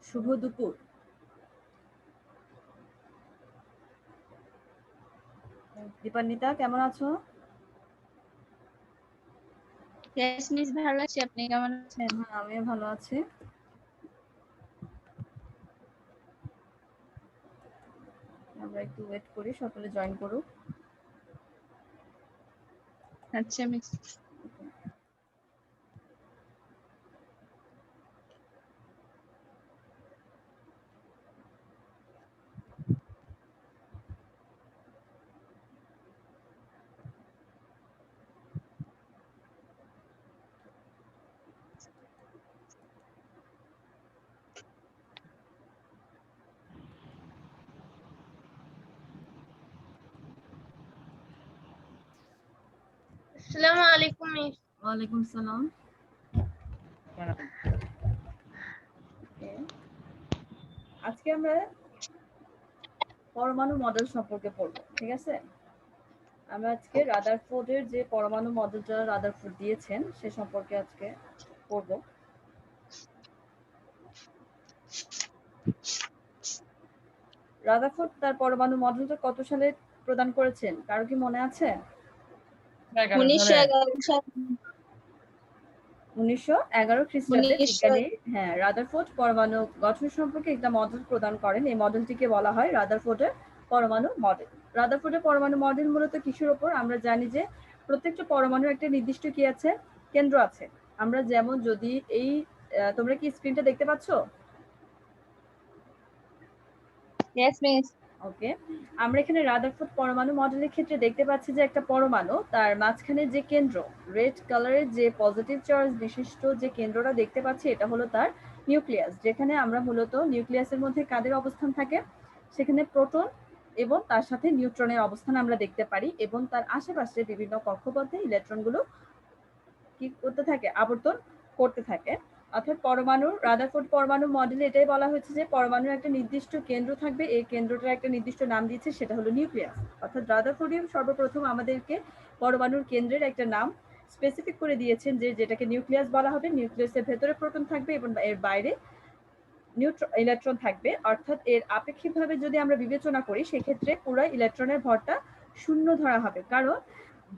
শুভ দুপুর। দীপান্বিতা কেমন আছো? ইয়েস মিস, ভালো আছি। আপনি কেমন আছেন? হ্যাঁ, আমিও ভালো আছি। আমরা একটু ওয়েট করি, সকলে জয়েন করুক। আচ্ছা মিস। আসসালামু আলাইকুম মিস। ওয়ালাইকুম সালাম। আজকে আমরা পরমাণু মডেল সম্পর্কে পড়বো, ঠিক আছে? আমরা আজকে রাদারফোর্ডের যে পরমাণু মডেলটা রাদারফোর্ড দিয়েছেন সে সম্পর্কে আজকে পড়বো। রাদারফোর্ড তার পরমাণু মডেলটা কত সালে প্রদান করেছেন, কারো কি মনে আছে? 1911 খ্রিস্টাব্দে বিজ্ঞানী রাদারফোর্ড পরমাণু গঠন সম্পর্কে একটা মডেল প্রদান করেন। এই মডেলটিকে বলা হয় রাদারফোর্ডের পরমাণু মডেল। রাদারফোর্ডের পরমাণু মডেল মূলত কিসের উপর? আমরা জানি যে প্রত্যেকটা পরমাণুর একটা নির্দিষ্ট কি আছে, কেন্দ্র আছে। আমরা যেমন যদি এই তোমরা কি স্ক্রিনটা দেখতে পাচ্ছ? Yes miss. ওকে, আমরা এখানে রাদারফোর্ড পরমাণু মডেলের ক্ষেত্রে দেখতে পাচ্ছি যে একটা পরমাণু তার মাঝখানে যে কেন্দ্র, রেড কালারের যে পজিটিভ চার্জ বিশিষ্ট যে কেন্দ্রটা দেখতে পাচ্ছি, এটা হলো তার নিউক্লিয়াস। যেখানে আমরা মূলত নিউক্লিয়াসের মধ্যে কাদের অবস্থান থাকে? সেখানে প্রোটন এবং তার সাথে নিউট্রনের অবস্থান আমরা দেখতে পারি, এবং তার আশেপাশে বিভিন্ন কক্ষপথে ইলেকট্রনগুলো কি করতে থাকে? আবর্তন করতে থাকে। অর্থাৎ পরমাণুর রাদারফোর্ড পরমাণু মডেলে এটাই বলা হয়েছে যে পরমাণুর একটা নির্দিষ্ট কেন্দ্র থাকবে, এই কেন্দ্রটার একটা নির্দিষ্ট নাম দিয়েছে, সেটা হলো নিউক্লিয়াস। অর্থাৎ রাদারফোর্ড সর্বপ্রথম আমাদেরকে পরমাণুর কেন্দ্রের একটা নাম স্পেসিফিক করে দিয়েছেন, যে যেটাকে নিউক্লিয়াস বলা হবে। নিউক্লিয়াসের ভেতরে প্রোটন থাকবে এবং এর বাইরে ইলেকট্রন থাকবে। অর্থাৎ এর আপেক্ষিকভাবে যদি আমরা বিবেচনা করি, সেক্ষেত্রে পুরো ইলেকট্রনের ভরটা শূন্য ধরা হবে, কারণ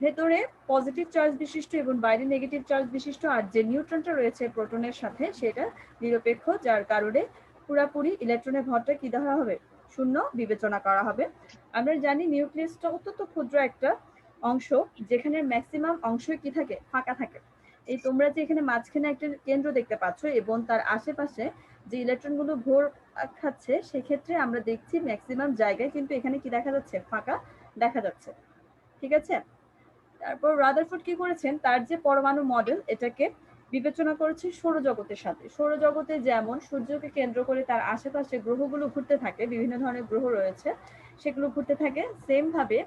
ভেতরে পজিটিভ চার্জ বিশিষ্ট এবং বাইরে নেগেটিভ চার্জ বিশিষ্ট, আর যে নিউট্রনটা রয়েছে প্রোটনের সাথে সেটা নিরপেক্ষ, যার কারণে পুরাপুরি ইলেকট্রনের ভরটা কি ধরা হবে? শূন্য বিবেচনা করা হবে। আমরা জানি নিউক্লিয়াসটা অত্যন্ত ক্ষুদ্র একটা অংশ, যেখানে ম্যাক্সিমাম অংশই কি থাকে? ফাঁকা থাকে। এই তোমরা যে এখানে মাঝখানে একটা কেন্দ্র দেখতে পাচ্ছ এবং তার আশেপাশে যে ইলেকট্রনগুলো ঘোর খাচ্ছে, সেক্ষেত্রে আমরা দেখছি ম্যাক্সিমাম জায়গায় কিন্তু এখানে কি দেখা যাচ্ছে? ফাঁকা দেখা যাচ্ছে, ঠিক আছে? তারপর রাদারফোর্ড কি করেছেন, তার যে পরমাণু মডেল এটাকে বিবেচনা করেছে সৌরজগতের সাথে। সৌরজগতে যেমন সূর্যকে কেন্দ্র করে তার আশেপাশে গ্রহগুলো ঘুরতে থাকে, বিভিন্ন ধরনের গ্রহ রয়েছে, সেগুলো ঘুরতে থাকে, সেম ভাবে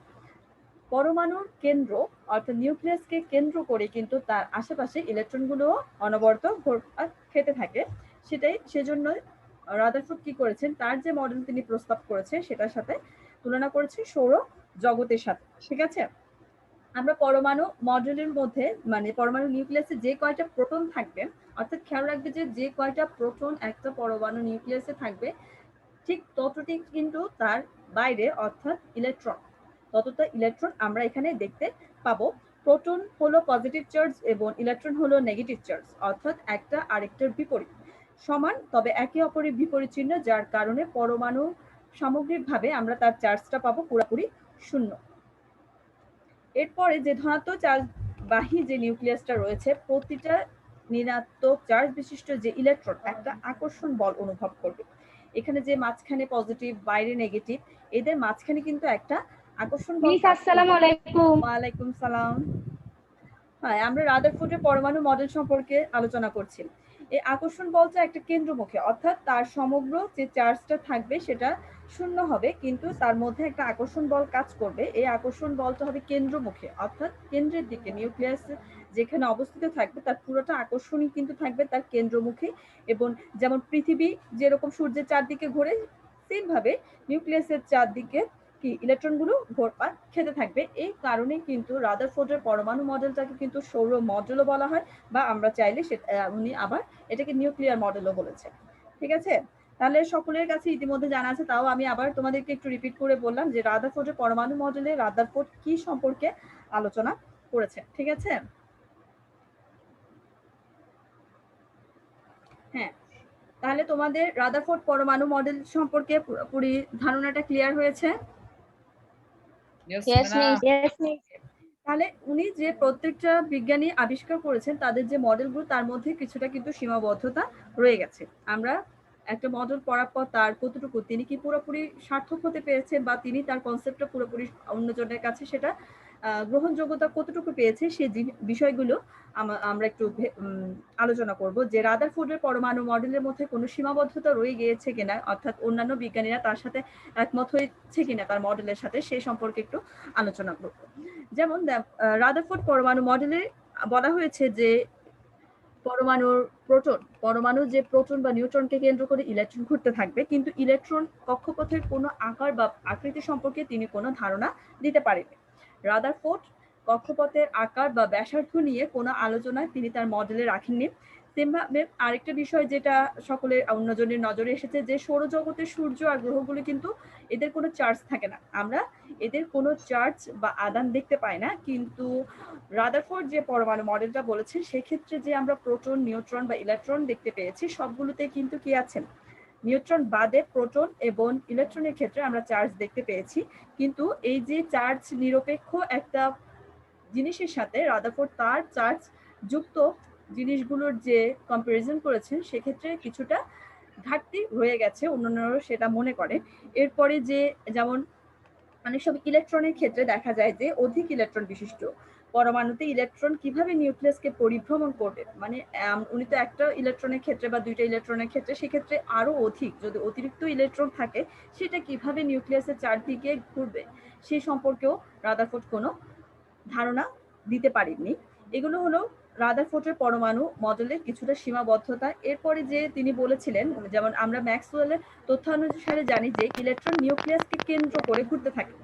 পরমাণুর কেন্দ্র অর্থাৎ নিউক্লিয়াসকে কেন্দ্র করে কিন্তু তার আশেপাশে ইলেকট্রনগুলো অনবরত ঘুরপাক খেতে থাকে। সেজন্য রাদারফোর্ড কি করেছেন, তার যে মডেল তিনি প্রস্তাব করেছে সেটার সাথে তুলনা করেছে সৌর জগতের সাথে, ঠিক আছে? আমরা পরমাণু মডেলের মধ্যে মানে পরমাণু নিউক্লিয়াসে যে কয়টা প্রোটন থাকবে, অর্থাৎ খেয়াল রাখবে যে কয়টা প্রোটন একটা পরমাণু নিউক্লিয়াসে থাকবে, ঠিক ততটি কিন্তু তার বাইরে অর্থাৎ ইলেকট্রন, ততটা ইলেকট্রন আমরা এখানে দেখতে পাবো। প্রোটন হলো পজিটিভ চার্জ এবং ইলেকট্রন হলো নেগেটিভ চার্জ, অর্থাৎ একটা আরেকটার বিপরীত সমান, তবে একে অপরের বিপরীত চিহ্ন, যার কারণে পরমাণু সামগ্রিকভাবে আমরা তার চার্জটা পাবো পুরোপুরি শূন্য। এরপরে যে ধনাত্মক চার্জবাহী যে নিউক্লিয়াসটা রয়েছে, প্রতিটা ঋণাত্মক চার্জ বিশিষ্ট যে ইলেকট্রন একটা আকর্ষণ বল অনুভব করবে। এখানে যে মাঝখানে পজিটিভ বাইরে নেগেটিভ, এদের মাঝখানে কিন্তু একটা আকর্ষণ বল। আসসালামু আলাইকুম। ওয়ালাইকুম সালাম। হ্যাঁ, আমরা রাদারফোর্ডের পরমাণু মডেল সম্পর্কে আলোচনা করছি। এই আকর্ষণ বলটা একটা কেন্দ্রমুখী, অর্থাৎ তার সমগ্র যে চার্জটা থাকবে সেটা শূন্য হবে, কিন্তু তার মধ্যে একটা আকর্ষণ বল কাজ করবে। এই আকর্ষণ বলটা হবে কেন্দ্রমুখী, অর্থাৎ কেন্দ্রের দিকে। নিউক্লিয়াস যেখানে অবস্থিত থাকবে তার পুরোটা আকর্ষণই কিন্তু থাকবে তার কেন্দ্রমুখী। এবং যেমন পৃথিবী যেরকম সূর্যের চারদিকে ঘোরে, সেম ভাবে নিউক্লিয়াসের চারদিকে কি ইলেকট্রনগুলো ঘুরপাক খেতে থাকবে। এই কারণে কিন্তু রাদারফোর্ডের পরমাণু মডেলটাকে কিন্তু সৌর মডেলও বলা হয়, বা আমরা চাইলে উনি আবার এটাকে নিউক্লিয়ার মডেলও বলেছে, ঠিক আছে? তাহলে সকলের কাছে ইতিমধ্যে জানা আছে, তাও আমি আবার তোমাদেরকে একটু রিপিট করে বললাম যে রাদারফোর্ডের পরমাণু মডেলে রাদারফোর্ড কি সম্পর্কে আলোচনা করেছে। ঠিক আছে, হ্যাঁ, তাহলে তোমাদের রাদারফোর্ড পরমাণু মডেল সম্পর্কে পুরোপুরি ধারণাটা ক্লিয়ার হয়েছে? Yes, miss. তাহলে উনি যে প্রত্যেকটা বিজ্ঞানী আবিষ্কার করেছেন তাদের যে মডেলগুলো তার মধ্যে কিছুটা কিন্তু সীমাবদ্ধতা রয়ে গেছে। আমরা একটা মডেল পড়ার পর তার কতটুকু তিনি কি পুরোপুরি সার্থক হতে পেরেছে বা তিনি তার কনসেপ্টটা পুরোপুরি অন্যজনের কাছে সেটা গ্রহণযোগ্যতা কতটুকু পেয়েছে সেই বিষয়গুলো আমরা একটু আলোচনা করব যে রাদারফোর্ডের পরমাণু মডেলের মধ্যে কোনো সীমাবদ্ধতা রয়ে গিয়েছে কিনা, অর্থাৎ অন্যান্য বিজ্ঞানীরা তার সাথে একমত হয়েছে কিনা তার মডেলের সাথে, সেই সম্পর্কে একটু আলোচনা করব। যেমন রাদারফোর্ড পরমাণু মডেলে বলা হয়েছে যে পরমাণু যে প্রোটন বা নিউট্রনকে কেন্দ্র করে ইলেকট্রন ঘুরতে থাকবে, কিন্তু ইলেকট্রন কক্ষপথের কোনো আকার বা আকৃতি সম্পর্কে তিনি কোনো ধারণা দিতে পারেননি। রাদারফোর্ড কক্ষপথের আকার বা ব্যাসার্ধ নিয়ে কোনো আলোচনায় তিনি তার মডেলে রাখেননি। তেমনি আরেকটা বিষয় যেটা সকলের অন্যজনের নজরে এসেছে যে সৌরজগতের সূর্য আর গ্রহগুলো কিন্তু এদের কোনো চার্জ থাকে না, আমরা এদের কোনো চার্জ বা আদান দেখতে পাই না, কিন্তু রাদারফোর্ড যে পরমাণু মডেলটা বলেছে সেক্ষেত্রে যে আমরা প্রোটন, নিউট্রন বা ইলেকট্রন দেখতে পেয়েছি সবগুলোতে কিন্তু কি আছে, নিউট্রন বাদে প্রোটন এবং ইলেকট্রনের ক্ষেত্রে আমরা চার্জ দেখতে পেয়েছি। কিন্তু এই যে চার্জ নিরপেক্ষ একটা জিনিসের সাথে রাদারফোর্ড তার চার্জ যুক্ত জিনিসগুলোর যে কম্পারিজন করেছেন সেক্ষেত্রে কিছুটা ঘাটতি রয়ে গেছে, অন্যান্যরা সেটা মনে করে। এরপরে যে যেমন অনেক সব ইলেকট্রনের ক্ষেত্রে দেখা যায় যে অধিক ইলেকট্রন বিশিষ্ট পরমাণুতে ইলেকট্রন কিভাবে নিউক্লিয়াসকে পরিভ্রমণ করবে, মানে উনি তো একটা ইলেকট্রনের ক্ষেত্রে বা দুইটা ইলেকট্রনের ক্ষেত্রে সেক্ষেত্রে আরো অধিক যদি অতিরিক্ত ইলেকট্রন থাকে সেটা কিভাবে নিউক্লিয়াসের চারদিকে ঘুরবে সেই সম্পর্কেও রাদারফোর্ড কোনো ধারণা দিতে পারেননি। এগুলো হলো রাদারফোর্ডের পরমাণু মডেলের কিছুটা সীমাবদ্ধতা। এরপরে যে তিনি বলেছিলেন, যেমন আমরা ম্যাক্সওয়েলের তথ্যানুসারে জানি যে ইলেকট্রন নিউক্লিয়াসকে কেন্দ্র করে ঘুরতে থাকে।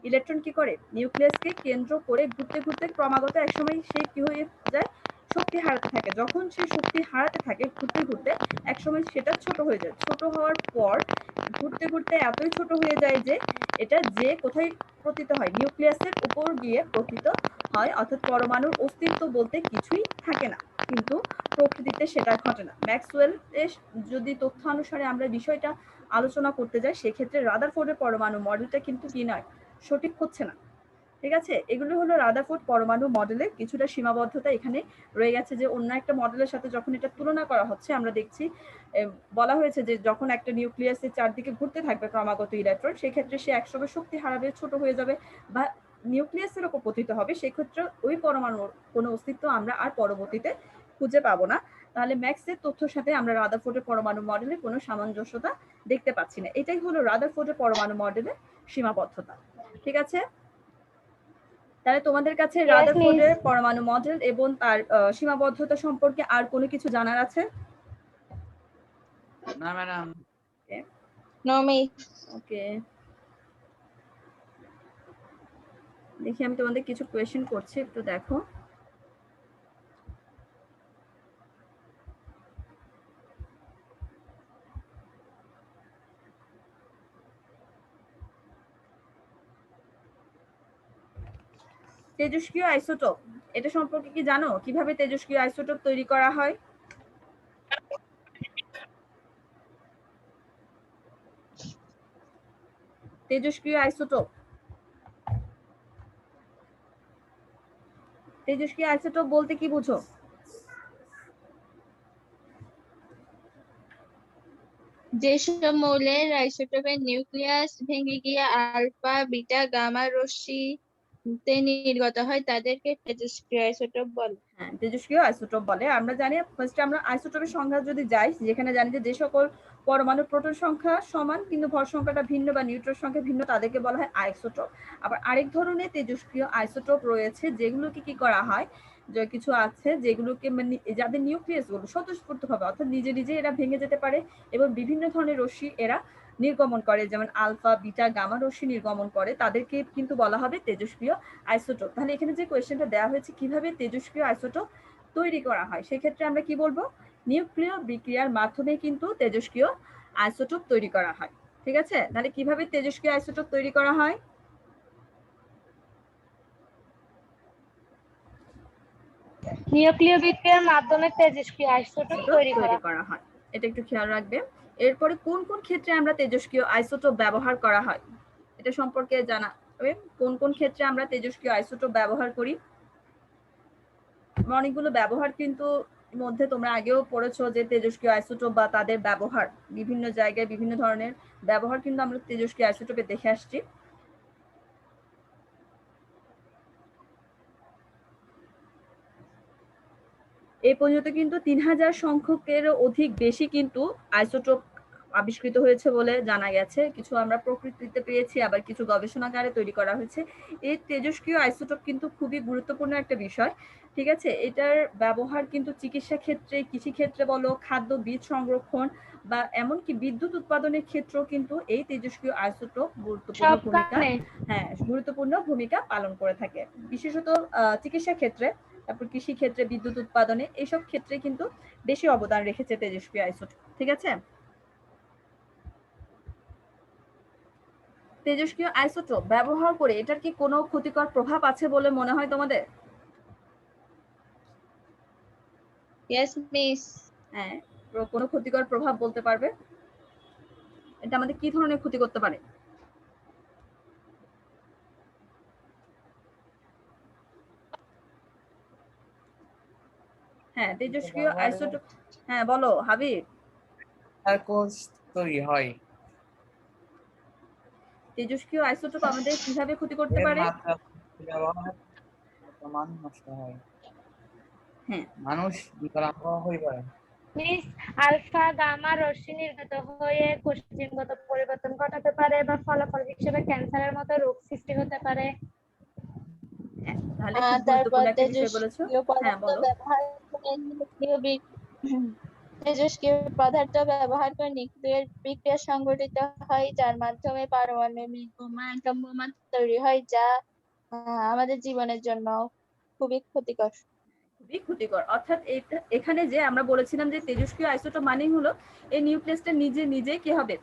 ইলেকট্রন কি করে, নিউক্লিয়াসকে কেন্দ্র করে ঘুরতে ঘুরতে ক্রমাগত একসময় সে কি হয়ে যায়, শক্তি হারাতে থাকে। যখন সে শক্তি হারাতে থাকে ঘুরতে ঘুরতে একসময় সেটা ছোট হয়ে যায়, ছোট হওয়ার পর ঘুরতে ঘুরতে এতই ছোট হয়ে যায় যে এটা যে কোথায় পতিত হয়, নিউক্লিয়াসের উপর গিয়ে পতিত হয়, অর্থাৎ পরমাণুর অস্তিত্ব বলতে কিছুই থাকে না। কিন্তু প্রকৃতিতে সেটা ঘটে না। ম্যাক্সওয়েল এর যদি তথ্য অনুসারে আমরা বিষয়টা আলোচনা করতে যাই সেক্ষেত্রে রাদারফোর্ডের পরমাণু মডেলটা কিন্তু কি নয়, সঠিক হচ্ছে না। ঠিক আছে, এগুলো হলো রাদারফোর্ড পরমাণু মডেলের কিছুটা সীমাবদ্ধতা এখানে রয়ে গেছে, যে অন্য একটা মডেলের সাথে যখন এটা তুলনা করা হচ্ছে আমরা দেখছি বলা হয়েছে যে যখন একটা নিউক্লিয়াসের চারদিকে ঘুরতে থাকবে ক্রমাগত ইলেকট্রন সেক্ষেত্রে সে একসময় শক্তি হারাবে, ছোট হয়ে যাবে বা নিউক্লিয়াসের ওপর পতিত হবে, সেক্ষেত্রে ওই পরমাণুর কোনো অস্তিত্ব আমরা আর পরবর্তীতে খুঁজে পাবো না। তাহলে ম্যাক্সের তথ্যের সাথে আমরা রাদারফোর্ডের পরমাণু মডেলে কোনো সামঞ্জস্যতা দেখতে পাচ্ছি না। এটাই হলো রাদারফোর্ডের পরমাণু মডেলের সীমাবদ্ধতা। ঠিক আছে, তাহলে তোমাদের কাছে রাদারফোর্ডের পরমাণু মডেল এবং তার সীমাবদ্ধতা সম্পর্কে আর কোনো কিছু জানার আছে? না ম্যাডাম। No, miss. ওকে, দেখি আমি তোমাদের কিছু কোয়েশ্চেন করছি, একটু দেখো। তেজস্ক্রিয় আইসোটোপ, এটা সম্পর্কে কি জানো, কিভাবে তেজস্ক্রিয় আইসোটোপ তৈরি করা হয়? তেজস্ক্রিয় আইসোটোপ, তেজস্ক্রিয় আইসোটোপ বলতে কি বুঝো? যেসব মৌলের আইসোটোপের নিউক্লিয়াস ভেঙে গিয়ে আলফা, বিটা, গামা রশ্মিতে নির্গত হয় তাদেরকে তেজস্ক্রিয় আইসোটোপ বলে। হ্যাঁ, তেজস্ক্রিয় আইসোটোপ বলে। আমরা জানি ফার্স্টে আমরা আইসোটোপের সংখ্যা যদি যাই, যেখানে জানি যে সকল পরমাণু প্রোটন সংখ্যা সমান কিন্তু ভর সংখ্যাটা ভিন্ন বা নিউট্রন সংখ্যা ভিন্ন তাদেরকে বলা হয় আইসোটোপ। আবার আরেক ধরনের তেজস্ক্রিয় আইসোটোপ রয়েছে যেগুলোকে কি করা হয়, যে কিছু আছে যেগুলোকে মানে যাদের নিউক্লিয়াস গুলো স্বতঃস্ফূর্তভাবে অর্থাৎ নিজে নিজে এরা ভেঙে যেতে পারে এবং বিভিন্ন ধরনের রশ্মি এরা নির্গমন করে, যেমন আলফা, বিটা, গামা রশ্মি নির্গমন করে, তাদেরকে কিন্তু বলা হবে তেজস্ক্রিয় আইসোটোপ। তাহলে এখানে যে কোয়েশ্চেনটা দেওয়া হয়েছে কিভাবে তেজস্ক্রিয় আইসোটোপ তৈরি করা হয়, সেক্ষেত্রে আমরা কি বলবো, নিউক্লিয় বিক্রিয়ার মাধ্যমে কিন্তু তেজস্ক্রিয় আইসোটোপ তৈরি করা হয়। ঠিক আছে, তাহলে কিভাবে তেজস্ক্রিয় আইসোটোপ তৈরি করা হয়? নিউক্লিয় বিক্রিয়ার মাধ্যমে তেজস্ক্রিয় আইসোটোপ তৈরি করা হয়। এটা একটু খেয়াল রাখবে। এরপরে কোন কোন ক্ষেত্রে আমরা তেজস্ক্রিয় আইসোটোপ ব্যবহার করা হয় এটা সম্পর্কে জানাবে। কোন কোন ক্ষেত্রে আমরা তেজস্ক্রিয় আইসোটোপ ব্যবহার করি? অনেকগুলো ব্যবহার কিন্তু মধ্যে তোমরা আগেও পড়েছো যে তেজস্ক্রিয় আইসোটোপ বা তাদের ব্যবহার বিভিন্ন জায়গায় বিভিন্ন ধরনের ব্যবহার কিন্তু আমরা তেজস্ক্রিয় আইসোটোপে দেখে আসছি। এই পর্যন্ত কিন্তু 3000 সংখ্যকেরও অধিক বেশি কিন্তু আইসোটোপ আবিষ্কৃত হয়েছে বলে জানা গেছে। কিছু আমরা প্রকৃতিতে পেয়েছি, আবার কিছু গবেষণাগারে তৈরি করা হয়েছে। এই তেজস্ক্রিয় আইসোটোপ কিন্তু খুবই গুরুত্বপূর্ণ একটা বিষয়। ঠিক আছে, এটার ব্যবহার কিন্তু চিকিৎসা ক্ষেত্রে, কৃষি ক্ষেত্রে বলো, খাদ্য বীজ সংরক্ষণ বা এমনকি বিদ্যুৎ উৎপাদনের ক্ষেত্রেও কিন্তু এই তেজস্ক্রিয় আইসোটোপ গুরুত্বপূর্ণ ভূমিকা পালন করে থাকে। বিশেষত চিকিৎসা ক্ষেত্রে, তারপর কৃষি ক্ষেত্রে, বিদ্যুৎ উৎপাদনে, এইসব ক্ষেত্রে কিন্তু বেশি অবদান রেখেছে তেজস্ক্রিয় আইসোটোপ। ঠিক আছে, তেজস্ক্রিয় আইসোটোপ ব্যবহার করে এটার কি কোনো ক্ষতিকর প্রভাব আছে বলে মনে হয় তোমাদের? Yes miss. হ্যাঁ, কোনো ক্ষতিকর প্রভাব বলতে পারবে? এটা আমাদের কি ধরনের ক্ষতি করতে পারে? হ্যাঁ, তেজস্ক্রিয় আইসোটোপ। হ্যাঁ বলো হাবিব। কোষ তৈরি হয়। তেজস্ক্রিয় আইসোটোপ আমাদের কিভাবে ক্ষতি করতে পারে? হ্যাঁ, মানুষ বিকলাঙ্গ হয়ে পড়ে। মিস, আলফা গামা রশ্মি নির্গত হয়ে কোষ জিনগত পরিবর্তন ঘটাতে পারে বা ফলাফল হিসেবে ক্যান্সারের মতো রোগ সৃষ্টি হতে পারে। তাহলে খুব গুরুত্বপূর্ণ একটা বিষয় বলেছো। হ্যাঁ বলো। তেজস্ক্রিয় পদার্থ ব্যবহার করে নিউক্লিয়ার বিক্রিয়া সংঘটিত হয়, যার মাধ্যমে পারমাণবিক বোমা, অ্যাটম বোমা তৈরি হয়, যা আমাদের জীবনের জন্য খুবই ক্ষতিকর। খুবই ক্ষতিকর। অর্থাৎ এখানে যে আমরা বলেছিলাম যে তেজস্ক্রিয় আইসোটোপ মানেই হলো এই নিউক্লিয়াসটা নিজে নিজে কি হবে,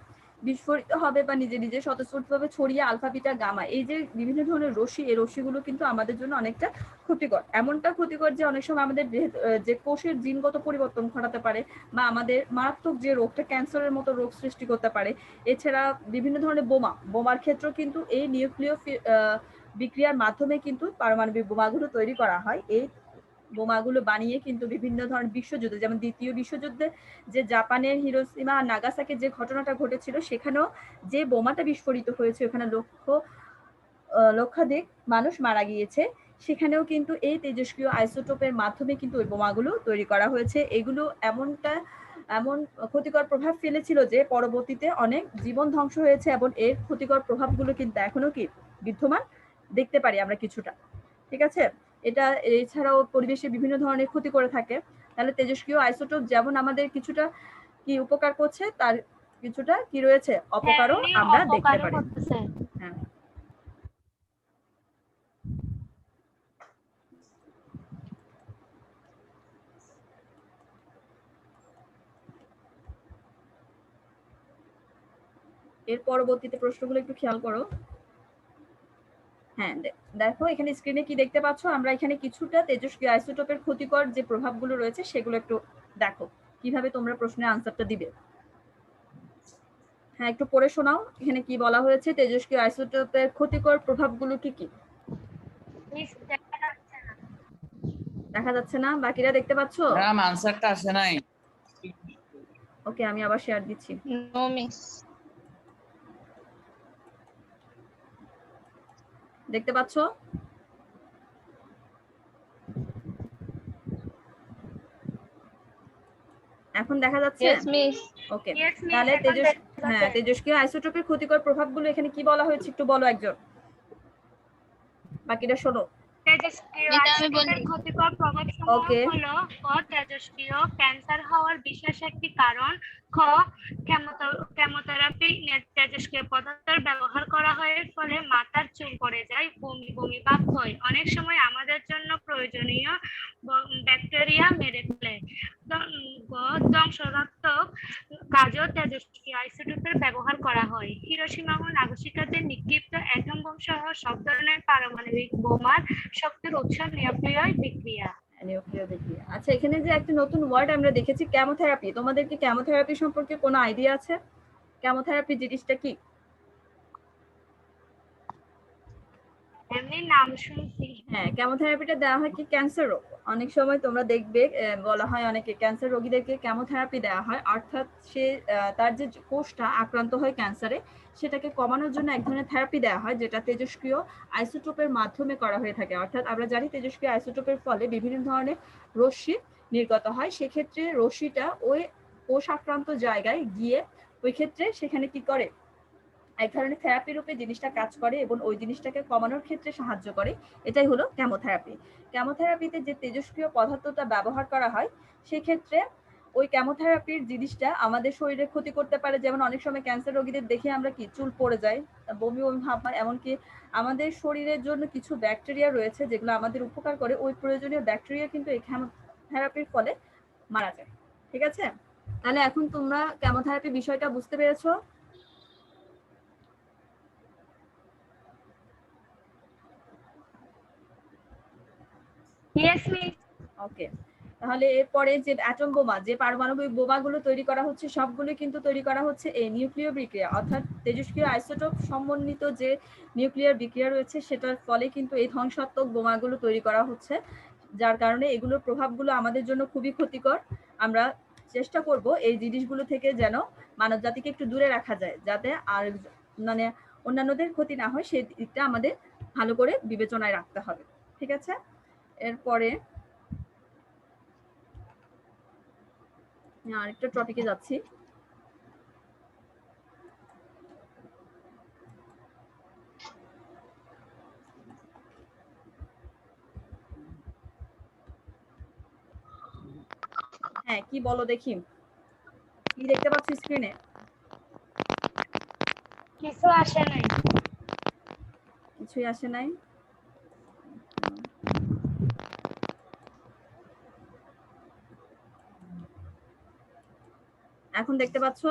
বিস্ফোরিত হবে বা নিজে নিজে স্বতঃস্ফূর্তভাবে ছড়িয়ে আলফা বিটা গামা, এই যে বিভিন্ন ধরনের রশ্মি, এই রশ্মিগুলো কিন্তু আমাদের জন্য অনেকটা ক্ষতিকর। এমনটা ক্ষতিকর যে অনেক সময় আমাদের যে কোষের জিনগত পরিবর্তন ঘটাতে পারে বা আমাদের মারাত্মক যে রোগটা, ক্যান্সারের মতো রোগ সৃষ্টি করতে পারে। এছাড়া বিভিন্ন ধরনের বোমার ক্ষেত্রেও কিন্তু এই নিউক্লিয় বিক্রিয়ার মাধ্যমে কিন্তু পারমাণবিক বোমাগুলো তৈরি করা হয়। এই বোমাগুলো বানিয়ে কিন্তু বিভিন্ন ধরনের বিশ্বযুদ্ধে, যেমন দ্বিতীয় বিশ্বযুদ্ধে যে জাপানের হিরোশিমা আর নাগাসাকির যে ঘটনাটা ঘটেছিল, সেখানেও যে বোমাটা বিস্ফোরিত হয়েছে, ওখানে লক্ষাধিক মানুষ মারা গিয়েছে। সেখানেও কিন্তু এই তেজস্ক্রিয় আইসোটোপের মাধ্যমে কিন্তু ওই বোমাগুলো তৈরি করা হয়েছে। এগুলো এমন ক্ষতিকর প্রভাব ফেলেছিল যে পরবর্তীতে অনেক জীবন ধ্বংস হয়েছে, এবং এর ক্ষতিকর প্রভাবগুলো কিন্তু এখনো কি বিদ্যমান দেখতে পারি আমরা কিছুটা। ঠিক আছে, এটা এছাড়াও পরিবেশে বিভিন্ন ধরনের ক্ষতি করে থাকে। তাহলে তেজস্ক্রিয় আইসোটোপ যেমন আমাদের কিছুটা কি উপকার করছে, তার কিছুটা কি রয়েছে, অপকারও আমরা দেখতে পারি। হ্যাঁ, এর পরবর্তীতে প্রশ্নগুলো একটু খেয়াল করো। হ্যাঁ দেখো, এখানে স্ক্রিনে কি দেখতে পাচ্ছ, আমরা এখানে কিছুটা তেজস্ক্রিয় আইসোটোপের ক্ষতিকর যে প্রভাবগুলো রয়েছে সেগুলো একটু দেখো, কিভাবে তোমরা প্রশ্নের আনসারটা দিবে। হ্যাঁ, একটু পড়ে শোনাও, এখানে কি বলা হয়েছে, তেজস্ক্রিয় আইসোটোপের ক্ষতিকর প্রভাবগুলো কি কি? দেখা যাচ্ছে না? বাকিরা দেখতে পাচ্ছ? ম্যাম আনসারটা আসে নাই। ওকে, আমি আবার শেয়ার দিচ্ছি। No miss. দেখতে পাচ্ছ? এখন দেখা যাচ্ছে? ওকে, তাহলে তেজস্ক্রিয় আইসোটোপের ক্ষতিকর প্রভাবগুলো এখানে কি বলা হয়েছে একটু বলো একজন, বাকিরা শোনো। তেজস্ক্রিয় আইসোটোপের ক্ষতিকর প্রভাবসমূহ হলো তেজস্ক্রিয় ক্যান্সার হওয়ার বিশেষ একটি কারণ, খ কেমোথেরাপি তেজস্ক্রিয় পদার্থের ব্যবহার করা হয়, এর ফলে মাথার চুল পড়ে যায়, বমি বমি ভাব হয়, অনেক সময় আমাদের জন্য প্রয়োজনীয় ব্যাকটেরিয়া মেরে ফেলে। গ ধ্বংসাত্মক কাজেও তেজস্ক্রিয় আইসোটোপের ব্যবহার করা হয়। হিরোশিমা ও নাগাসাকিতে নিক্ষিপ্ত অ্যাটম বোম সহ সব ধরনের পারমাণবিক বোমার শক্তির উৎস নিউক্লিয় বিক্রিয়া। নিউক্লিয় বিক্রিয়া। আচ্ছা, এখানে যে একটা নতুন ওয়ার্ড আমরা দেখেছি কেমোথেরাপি, তোমাদের কি কেমোথেরাপি সম্পর্কে কোনো আইডিয়া আছে? কেমোথেরাপি জিনিসটা কি? এমনি নাম শুনছি। হ্যাঁ, কেমোথেরাপিটা দেওয়া হয় কি ক্যান্সার রোগ। অনেক সময় তোমরা দেখবে বলা হয় অনেকে ক্যান্সার রোগীদেরকে কেমোথেরাপি দেওয়া হয়, অর্থাৎ সে তার যে কোষটা আক্রান্ত হয় ক্যান্সারে সেটাকে কমানোর জন্য এক ধরনের থেরাপি দেওয়া হয়, যেটা তেজস্ক্রিয় আইসোটোপের মাধ্যমে করা হয়ে থাকে। অর্থাৎ আমরা জানি তেজস্ক্রিয় আইসোটোপের ফলে বিভিন্ন ধরনের রশ্মি নির্গত হয়, সেক্ষেত্রে রশ্মিটা ওই কোষ আক্রান্ত জায়গায় গিয়ে ওই ক্ষেত্রে সেখানে কি করে, এক ধরনের থেরাপি রূপে জিনিসটা কাজ করে এবং ওই জিনিসটাকে কমানোর ক্ষেত্রে সাহায্য করে। এটাই হলো কেমোথেরাপি। কেমোথেরাপিতে যে তেজস্ক্রিয় পদার্থটা ব্যবহার করা হয় সেক্ষেত্রে ওই কেমোথেরাপির জিনিসটা আমাদের শরীরে ক্ষতি করতে পারে। যেমন অনেক সময় ক্যান্সার রোগীদের দেখে আমরা কি চুল পড়ে যায়, বমি বমি ভাব হয়, এমনকি আমাদের শরীরের জন্য কিছু ব্যাকটেরিয়া রয়েছে যেগুলো আমাদের উপকার করে, ওই প্রয়োজনীয় ব্যাকটেরিয়া কিন্তু এই কেমোথেরাপির ফলে মারা যায়। ঠিক আছে, তাহলে এখন তোমরা কেমোথেরাপি বিষয়টা বুঝতে পেরেছো? Yes miss. ওকে, তাহলে এরপরে যে অ্যাটম বোমা, যে পারমাণবিক বোমাগুলো তৈরি করা হচ্ছে সবগুলো কিন্তু তৈরি করা হচ্ছে এই নিউক্লিয় বিক্রিয়া, অর্থাৎ তেজস্ক্রিয় আইসোটোপ সমন্বিত যে নিউক্লিয়ার বিক্রিয়া রয়েছে সেটার ফলে কিন্তু এই ধ্বংসাত্মক বোমাগুলো তৈরি করা হচ্ছে, যার কারণে এগুলোর প্রভাবগুলো আমাদের জন্য খুবই ক্ষতিকর। আমরা চেষ্টা করব এই জিনিসগুলো থেকে যেন মানব জাতিকে একটু দূরে রাখা যায়, যাতে আর মানে অন্যান্যদের ক্ষতি না হয়, সেই দিকটা আমাদের ভালো করে বিবেচনায় রাখতে হবে। ঠিক আছে, এরপরে আরেকটা টপিকে যাচ্ছি। হ্যাঁ, কি বলো দেখি, কি দেখতে পাচ্ছি স্ক্রিনে? কিছু আসে নাই। কিছুই আসে নাই। এখন দেখতে পাচ্ছো?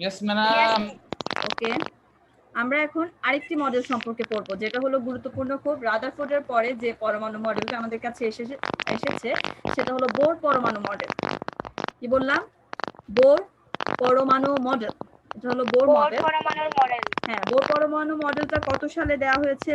Yes madam. ওকে, আমরা এখন আরেকটি মডেল সম্পর্কে পড়বো, যেটা হলো গুরুত্বপূর্ণ খুব। রাদারফোর্ডের পরে যে পরমাণু মডেলটা আমাদের কাছে এসেছে সেটা হলো বোর পরমাণু মডেল। কি বললাম? বোর পরমাণু মডেল। এটা হলো বোর মডেল। হ্যাঁ, বোর পরমাণু মডেলটা কত সালে দেওয়া হয়েছে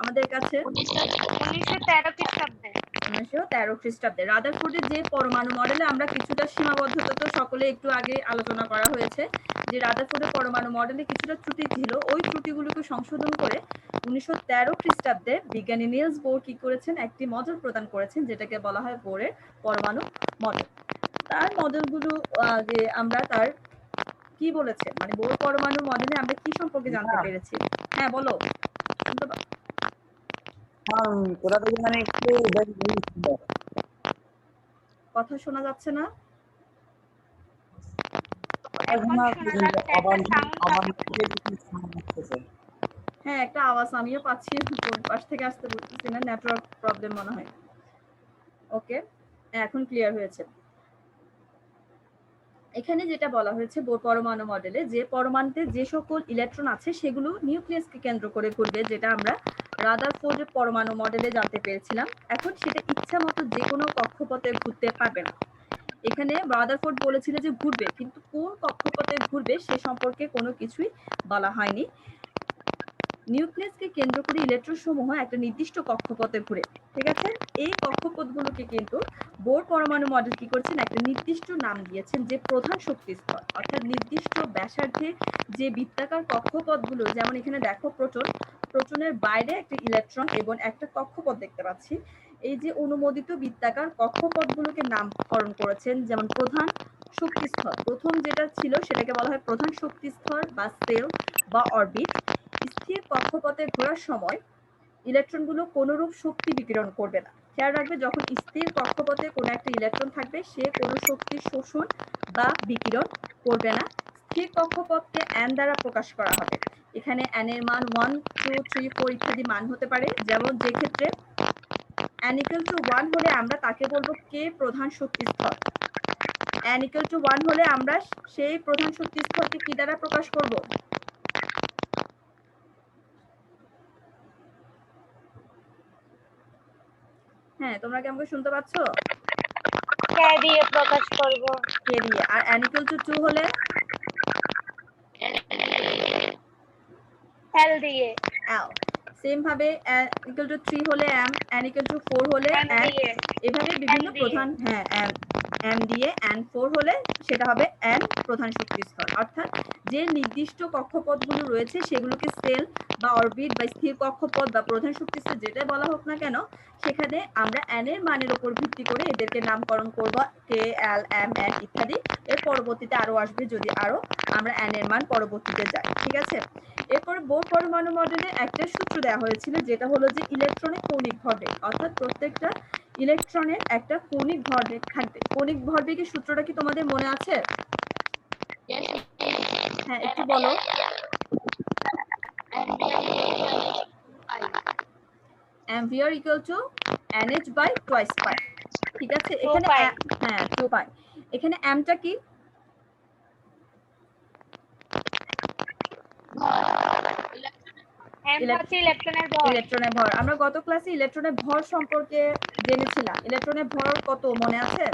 আমাদের কাছে? 1913 খ্রিস্টাব্দে। 1913 খ্রিস্টাব্দে। রাদারফোর্ডের যে পরমাণু মডেলে আমরা কিছুটা সীমাবদ্ধতা তো সকলে একটু আগে আলোচনা করা হয়েছে, যে রাদারফোর্ডের পরমাণু মডেলে কিছুটা ত্রুটি ছিল, ওই ত্রুটিগুলোকে সংশোধন করে 1913 খ্রিস্টাব্দে বিজ্ঞানী নিলস বোর কি করেছেন, একটি মডেল প্রদান করেছেন, যেটাকে বলা হয় বোরের পরমাণু মডেল। তার মডেলগুলো যে আমরা তার কি বলেছে, মানে বোর পরমাণু মডেলে আমরা কি সম্পর্কে জানতে পেরেছি? হ্যাঁ বলো। কথা শোনা যাচ্ছে না। হ্যাঁ, একটা আওয়াজ আমিও পাচ্ছি, পাশ থেকে আসতে বলতেছি না, নেটওয়ার্ক প্রবলেম মনে হয়। ওকে, এখন ক্লিয়ার হয়েছে। এখানে যেটা বলা হয়েছে বোর পরমাণু মডেলে, যে পরমাণুতে যে সকল ইলেকট্রন আছে সেগুলো নিউক্লিয়াসকে কেন্দ্র করে ঘুরবে, যেটা আমরা রাদারফোর্ডের পরমাণু মডেলে জানতে পেরেছিলাম। এখন সেটা ইচ্ছা মতো যে কোনো কক্ষপথে ঘুরতে পারবে না। এখানে রাদারফোর্ড বলেছিল যে ঘুরবে, কিন্তু কোন কক্ষপথে ঘুরবে সে সম্পর্কে কোনো কিছুই বলা হয়নি। নিউক্লিয়াসকে কেন্দ্র করে ইলেকট্রন সমূহ একটা নির্দিষ্ট কক্ষপথে ঘুরে। ঠিক আছে, এই কক্ষপথগুলোকে কিন্তু বোর পরমাণু মডেল কি করছেন, একটা নির্দিষ্ট নাম দিয়েছেন, যে প্রধান শক্তি স্তর, অর্থাৎ নির্দিষ্ট ব্যাসার্ধে যে বৃত্তাকার কক্ষপথগুলো, যেমন এখানে দেখো প্রোটনের বাইরে একটা ইলেকট্রন এবং একটা কক্ষপথ দেখতে পাচ্ছি। এই যে অনুমোদিত বৃত্তাকার কক্ষপথগুলোকে নামকরণ করেছেন, যেমন প্রধান শক্তি স্তর, প্রথম যেটা ছিল সেটাকে বলা হয় প্রধান শক্তি স্তর বা সেল বা অরবিট। স্থির কক্ষপথে ঘোরার সময় ইলেকট্রনগুলো কোনরূপ শক্তি বিকিরণ করবে না। খেয়াল রাখবে যখন স্থির কক্ষপথে কোনো একটা ইলেকট্রন থাকবে সে কোনো শক্তি শোষণ বা বিকিরণ করবে না। স্থির কক্ষপথকে n দ্বারা প্রকাশ করা হবে। এখানে n এর মান 1, 2, 3, 4 ইত্যাদি মান হতে পারে। যেমন যে ক্ষেত্রে n = 1 হলে আমরা তাকে বলবো কে প্রধান শক্তিস্থল। n = 1 হলে আমরা সেই প্রধান শক্তিস্থলকে কি দ্বারা প্রকাশ করব? হ্যাঁ, তোমরা কি আমাকে শুনতে পাচ্ছ? কে দিয়ে প্রকাশ করব? কে দিয়ে। আর n = 2 হলে L দিয়ে। L। সেম ভাবে n = 3 হলে m, n = 4 হলে M n। দিয়ে। এভাবে বিভিন্ন M দিয়ে। প্রধান m দিয়ে n 4 হলে সেটা হবে n প্রধান শক্তিস্থল। অর্থাৎ যে নির্দিষ্ট কক্ষপথগুলো রয়েছে সেগুলোকে সেল বা অরবিট বা স্থির কক্ষপথ বা প্রধান শক্তিস্থল যেটাই বলা হোক না কেন, সেখানে আমরা n এর মানের উপর ভিত্তি করে এদেরকে নামকরণ করব k, l, m, n ইত্যাদি। এর পরবর্তীতে আরো আসবে যদি আরো আমরা n এর মান পরবর্তীতে যাই। ঠিক আছে? এরপর বোর পরমাণু মডেলে একটা সূত্র দেওয়া হয়েছিল যেটা হলো যে ইলেকট্রনের কৌণিক ভরবেগ, অর্থাৎ প্রত্যেকটা ইলেকট্রনের একটা কৌণিক ভরবেগ থাকবে। কৌণিক ভরবেগের সূত্রটা কি তোমাদের মনে আছে? হ্যাঁ, একটু বলো। mvr = nh/2π। ঠিক আছে? এখানে 2π। হ্যাঁ 2π। এখানে mটা কি? M হচ্ছে ইলেকট্রনের ভর। ইলেকট্রনের ভর। আমরা গত ক্লাসে ইলেকট্রনের ভর সম্পর্কে জেনেছিলাম। ইলেকট্রনের ভর কত মনে আছে?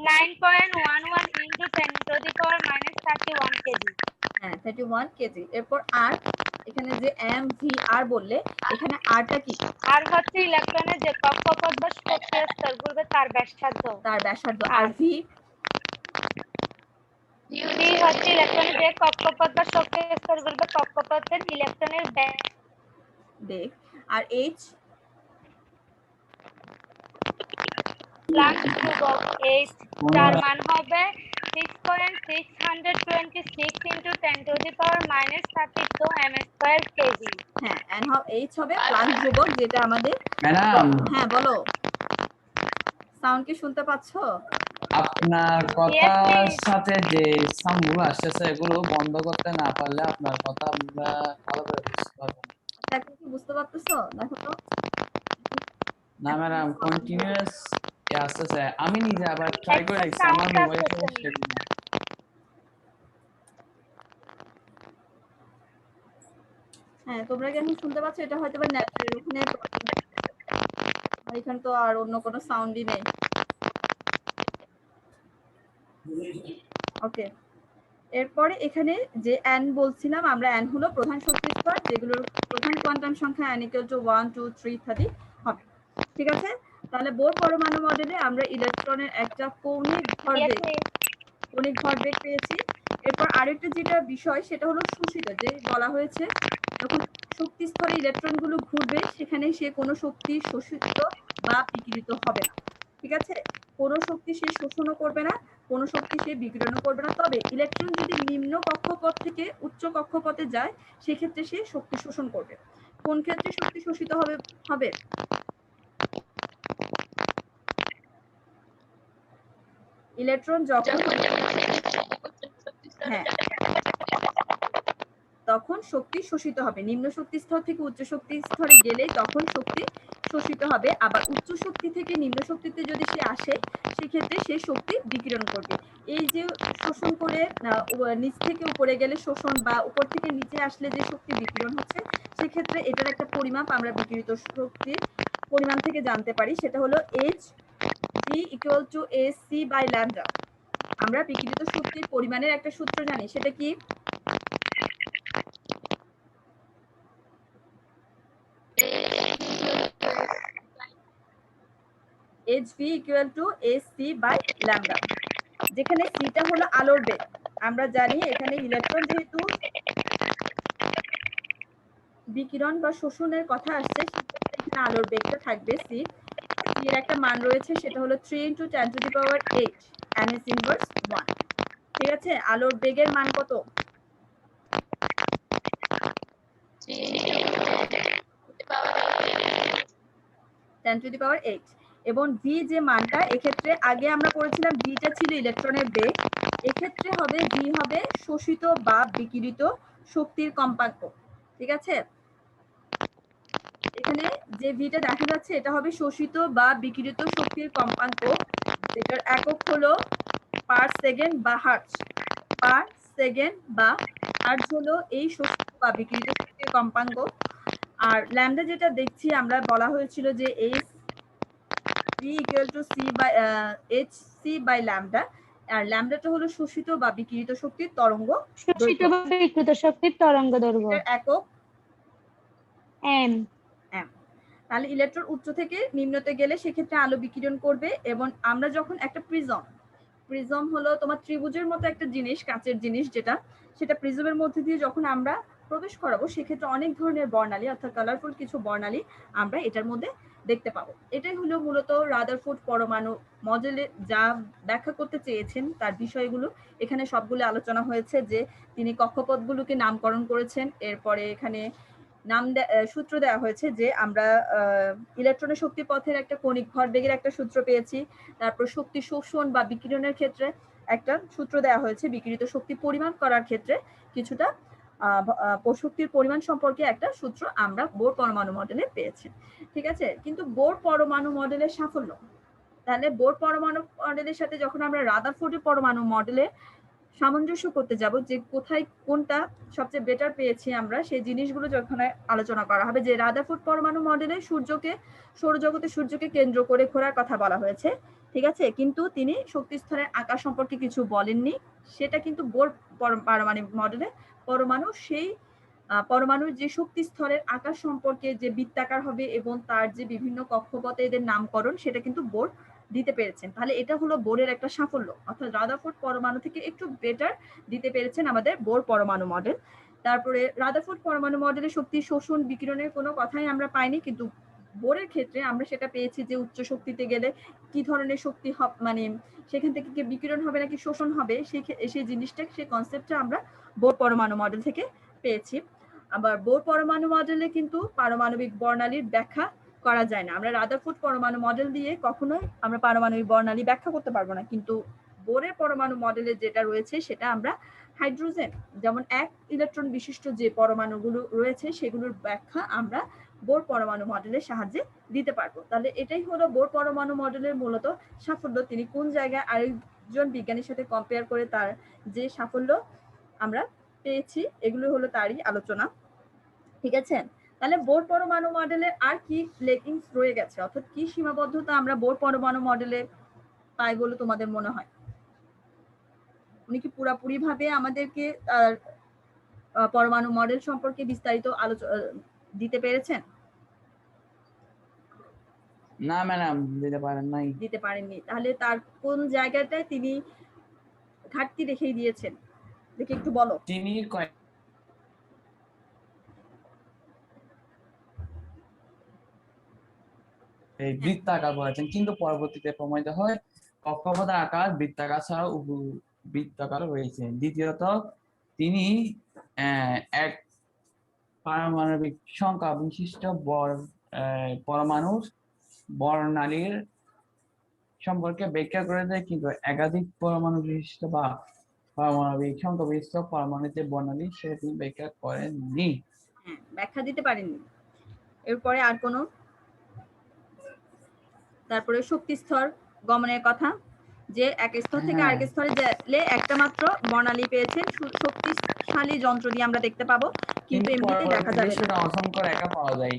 9.11 into 10⁻⁻31 kg। হ্যাঁ 31 কেজি। এরপর আর এখানে যে mvr বললে এখানে আরটা কি? আর হচ্ছে ইলেকট্রনের যে কক্ষপথ বা শক্তির স্তর ঘুরবে তার ব্যাসার্ধ। তার ব্যাসার্ধ। আর v? V হচ্ছে ইলেকট্রনের যে কক্ষপথ বা শক্তির স্তর ঘুরবে কক্ষপথের ইলেকট্রনের বেগ। আর h? প্লাঙ্ক ধ্রুবক h, যার মান হবে 6.626 into 10⁻32 m² kg। হ্যাঁ h হবে প্লাঙ্ক ধ্রুবক, যেটা আমাদের ম্যাডাম, হ্যাঁ বলো। সাউন্ড কি শুনতে পাচ্ছো? আপনার কথার সাথে যে সাউন্ডগুলো আসতেছে এগুলো বন্ধ করতে না পারলে আপনার কথা আমরা ভালো করে বুঝতে পারবো না। এখন কি বুঝতে পারতেছো? দেখো তো। না ম্যাডাম, কন্টিনিউয়াস আসতেছে। আমি নিজে আবার ট্রাই করে একটা দেখছি আমার sound মোবাইল থেকে আসতেছে। সেটা। হ্যাঁ, তোমরা কি এখন শুনতে পাচ্ছ? এটা হয়তো বা নেটের ওখানে এখানে তো আর অন্য কোনো সাউন্ডই নেই। ওকে। এরপরে এখানে যে n বলছিলাম আমরা, n হলো প্রধান শক্তিস্তর যেগুলোর প্রধান কোয়ান্টাম সংখ্যা n = 1, 2, 3 ইত্যাদি হবে। ঠিক আছে? তাহলে বোর পরমাণু মডেলে আমরা ইলেকট্রনের একটা কৌণিক ভরবেগ পেয়েছি। এরপর আরেকটা যেটা বিষয় সেটা হলো শোষিত, যে বলা হয়েছে যখন শক্তি স্তরে ইলেকট্রনগুলো ঘুরবে সেখানে সে কোনো শক্তি শোষিত বা বিকিরিত হবে না। ঠিক আছে? কোনো শক্তি সে শোষণও করবে না, কোনো শক্তি সে বিকিরণও করবে না। তবে ইলেকট্রন যদি নিম্ন কক্ষপথ থেকে উচ্চ কক্ষপথে যায় সেক্ষেত্রে সে শক্তি শোষণ করবে। কোন ক্ষেত্রে শক্তি শোষিত হবে? ইলেকট্রন যখন হ্যাঁ তখন শক্তি শোষিত হবে। নিম্ন শক্তি স্তর থেকে উচ্চ শক্তি স্তরে গেলে তখন শক্তি শোষিত হবে। আবার উচ্চ শক্তি থেকে নিম্ন শক্তিতে যদি সে আসে সেক্ষেত্রে সে শক্তি বিকিরণ করবে। এই যে শোষণ করে নিচ থেকে উপরে গেলে শোষণ বা উপর থেকে নিচে আসলে যে শক্তি বিকিরণ হচ্ছে সেক্ষেত্রে এটার একটা পরিমাপ আমরা বিকিরিত শক্তির পরিমাণ থেকে জানতে পারি, সেটা হলো hv = ac/λ। আমরা বিকিরিত শক্তির পরিমাণের একটা সূত্র জানি, সেটা কি? hv = ac/λ, যেখানে c টা হলো আলোর বেগ। আমরা জানি এখানে ইলেকট্রন যেহেতু বিকিরণ বা শোষণের কথা আসছে সেক্ষেত্রে এখানে আলোর বেগটা থাকবে c। এর একটা মান রয়েছে সেটা হলো 3 × 10⁸ n⁻1। ঠিক আছে? আলোর বেগের মান কত? 10⁸ এবং ভি যে মানটা, এক্ষেত্রে আগে আমরা পড়েছিলাম ভিটা ছিল ইলেকট্রনের বেগ, এক্ষেত্রে হবে ভি হবে শোষিত বা বিকিরিত শক্তির কম্পাঙ্ক। ঠিক আছে, এখানে যে ভিটা দেখা যাচ্ছে এটা হবে শোষিত বা বিকিরিত শক্তির কম্পাঙ্ক, যেটার একক হলো পার সেকেন্ড বা হার্টজ। পার সেকেন্ড বা হার্টজ হলো এই শোষিত বা বিকিরিত শক্তির কম্পাঙ্ক। আর ল্যামডা যেটা দেখছি আমরা, বলা হয়েছিল যে H V equal to C by H C by lambda, আর ল্যামডাটা হলো শোষিত বা বিকিরিত শক্তির তরঙ্গ শোষিত দৈর্ঘ্য। বা বিকৃত শক্তির তরঙ্গ দৈর্ঘ্য এটার একক এম। এম। তাহলে ইলেকট্রন উচ্চ থেকে নিম্নতে গেলে সেক্ষেত্রে আলো বিকিরণ করবে, এবং আমরা যখন একটা প্রিজম হলো তোমার ত্রিভুজের মতো একটা জিনিস, কাঁচের জিনিস, যেটা সেটা প্রিজমের মধ্যে দিয়ে যখন আমরা প্রবেশ করাবো সেক্ষেত্রে অনেক ধরনের বর্ণালী অর্থাৎ কালারফুল কিছু বর্ণালী আমরা এটার মধ্যে দেখতে পাবো। এটাই হলো মূলত রাদারফোর্ড পরমাণু মডেলে যা ব্যাখ্যা করতে চেয়েছেন তার বিষয়গুলো। এখানে সবগুলো আলোচনা হয়েছে, যে তিনি কক্ষপথগুলোকে নামকরণ করেছেন, এরপরে এখানে সূত্র দেওয়া হয়েছে যে আমরা ইলেকট্রনের শক্তি পথের একটা কণিক ভরবেগের একটা সূত্র পেয়েছি, তারপর শক্তি শোষণ বা বিকিরণের ক্ষেত্রে একটা সূত্র দেওয়া হয়েছে, বিকিরিত শক্তি পরিমাণ করার ক্ষেত্রে কিছুটা শক্তির পরিমাণ সম্পর্কে একটা সূত্র আমরা বোর পরমাণু মডেলে পেয়েছি। ঠিক আছে, কিন্তু বোর পরমাণু মডেলের সাফল্য, তাহলে বোর পরমাণু মডেলের সাথে যখন আমরা রাদারফোর্ড পরমাণু মডেলে সামঞ্জস্য করতে যাব, যে কোথায় কোনটা সবচেয়ে বেটার পেয়েছি আমরা, সেই জিনিসগুলো যখন আলোচনা করা হবে, যে রাদারফোর্ড পরমাণু মডেলে সৌরজগতে সূর্যকে কেন্দ্র করে ঘোরার কথা বলা হয়েছে। ঠিক আছে, কিন্তু তিনি শক্তি স্তরের আকার সম্পর্কে কিছু বলেননি, সেটা কিন্তু বোর পারমাণবিক মডেলে পরমাণুর যে শক্তি স্তরের আকার সম্পর্কে যে বৃত্তাকার হবে এবং তার যে বিভিন্ন কক্ষপথে এদের নামকরণ, সেটা কিন্তু বোর দিতে পেরেছেন। তাহলে এটা হলো বোরের একটা সাফল্য, অর্থাৎ রাদারফোর্ড পরমাণু থেকে একটু বেটার দিতে পেরেছেন আমাদের বোর পরমাণু মডেল। তারপরে রাদারফোর্ড পরমাণু মডেলে শক্তি শোষণ বিকিরণের কোনো কথাই আমরা পাইনি, কিন্তু বোরের ক্ষেত্রে আমরা সেটা পেয়েছি, যে উচ্চ শক্তিতে গেলে কি ধরনের শক্তি মানে সেখান থেকে কি বিকিরণ হবে নাকি শোষণ হবে, সেই জিনিসটা, সেই কনসেপ্টটা আমরা বোর পরমাণু মডেল থেকে পেয়েছি। আবার বোর পরমাণু মডেলে কিন্তু পারমাণবিক বর্ণালীর ব্যাখ্যা করা যায় না। আমরা রাদারফোর্ড পরমাণু মডেল দিয়ে কখনোই আমরা পারমাণবিক বর্ণালী ব্যাখ্যা করতে পারবো না, কিন্তু বোরের পরমাণু মডেলে যেটা রয়েছে সেটা আমরা হাইড্রোজেন, যেমন এক ইলেকট্রন বিশিষ্ট যে পরমাণুগুলো রয়েছে সেগুলোর ব্যাখ্যা আমরা বোর পরমাণু মডেলের সাহায্যে দিতে পারবো। তাহলে এটাই হলো বোর পরমাণু মডেলের মূলত সাফল্য। তিনি কোন জায়গায় আরেকজন বিজ্ঞানীর সাথে কম্পেয়ার করে তার যে সাফল্য আমরা পেয়েছি, এগুলো হলো তারই আলোচনা। ঠিক আছে, তাহলে বোর পরমাণু মডেলের আর কি লেকিংস রয়ে গেছে, অর্থাৎ কি সীমাবদ্ধতা আমরা বোর পরমাণু মডেলে পাই বলে তোমাদের মনে হয়? উনি কি পুরাপুরি ভাবে আমাদেরকে পরমাণু মডেল সম্পর্কে বিস্তারিত আলোচনা দিতে পেরেছেন? না ম্যাডাম, দিতে পারেননি। তাহলে তার কোন জায়গাটায় তিনি ঘাটতি রেখেই দিয়েছেন, দেখে একটু বলো। তিনি এই বৃত্তাকার বলেছেন, কিন্তু পরবর্তীতে প্রমাণিত হয় কক্ষপথের আকার বৃত্তাকার ছাড়াও বৃত্তাকার রয়েছে। দ্বিতীয়ত, তিনি এক পারমাণবিক সংখ্যা বিশিষ্ট পরমাণুর বর্ণালীর সম্পর্কে ব্যাখ্যা করে দেয়, কিন্তু একাধিক পরমাণু বিশিষ্ট বা পারমাণবিক সংখ্যা বিশিষ্ট পরমাণুর যে বর্ণালী সেটা তিনি ব্যাখ্যা করেননি। ব্যাখ্যা দিতে পারেননি। এরপরে আর কোনো, তারপরে শক্তি স্তর গমনের কথা, যে এক স্তর থেকে আরেক স্তরে গেলে একটা মাত্র বর্ণালী পেয়েছেন, শক্তিশালী যন্ত্র দিয়ে আমরা দেখতে পাবো, কিন্তু এমনিতে দেখা যাবে না। অসংখ্য রেখা পাওয়া যায়,